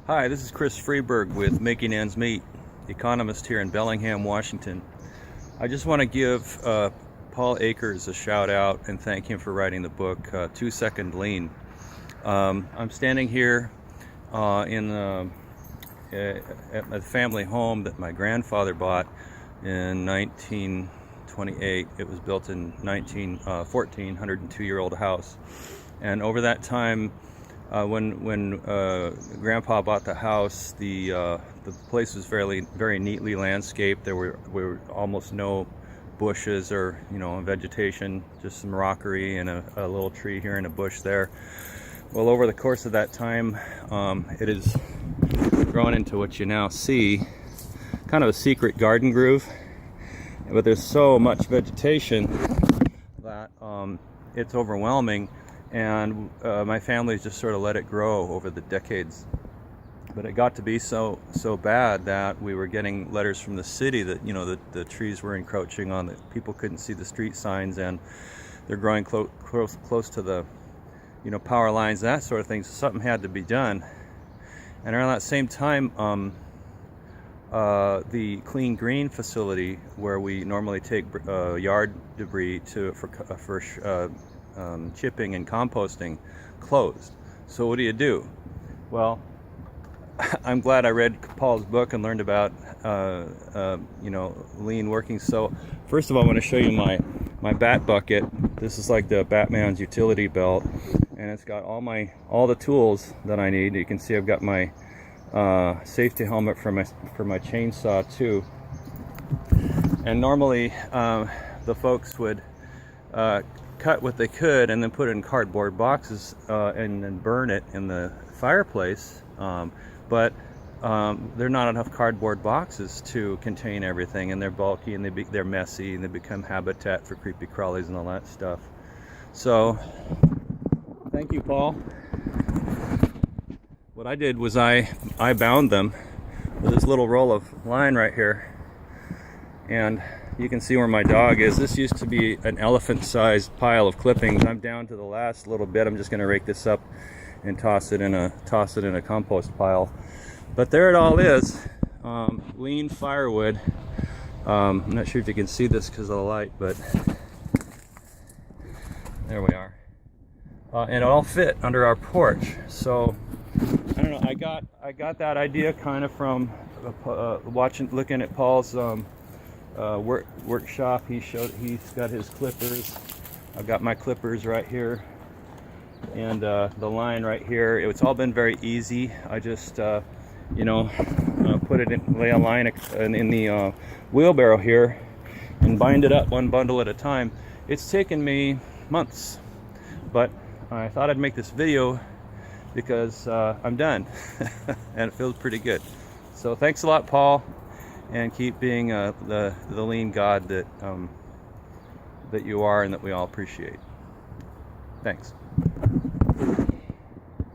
Hi, this is Chris Freeberg with Making Ends Meet, economist here in Bellingham, Washington. I just want to give Paul Akers a shout out and thank him for writing the book 2 Second Lean. I'm standing here at my family home that my grandfather bought in 1928. It was built in 1914, 102-year-old house. And over that time, when Grandpa bought the house, the place was very neatly landscaped. There were almost no bushes or vegetation, just some rockery and a little tree here and a bush there. Well, over the course of that time, it has grown into what you now see, kind of a secret garden groove. But there's so much vegetation that it's overwhelming. And my family's just sort of let it grow over the decades. But it got to be so bad that we were getting letters from the city that the trees were encroaching on, that people couldn't see the street signs, and they're growing close to the power lines, that sort of thing. So something had to be done. And around that same time, the Clean Green facility, where we normally take yard debris for chipping and composting, closed. So what do? Well, I'm glad I read Paul's book and learned about lean working. So first of all, I want to show you my bat bucket. This is like the Batman's utility belt, and it's got all the tools that I need. You can see I've got my safety helmet for my chainsaw too. And normally the folks would cut what they could and then put it in cardboard boxes and then burn it in the fireplace, but there are not enough cardboard boxes to contain everything, and they're bulky and they're messy and they become habitat for creepy crawlies and all that stuff. So thank you, Paul. What I did was I bound them with this little roll of line right here, and you can see where my dog is. This used to be an elephant-sized pile of clippings. I'm down to the last little bit. I'm just going to rake this up and toss it in a compost pile. But there it all is. Lean firewood. I'm not sure if you can see this because of the light, but there we are. And it all fit under our porch. So I don't know. I got that idea kind of from looking at Paul's workshop. He's got his clippers. I've got my clippers right here, and the line right here. It's all been very easy. I just put it in, lay a line in the wheelbarrow here and bind it up one bundle at a time. It's taken me months, but I thought I'd make this video because I'm done and it feels pretty good. So thanks a lot, Paul. And keep being the lean god that you are and that we all appreciate. Thanks.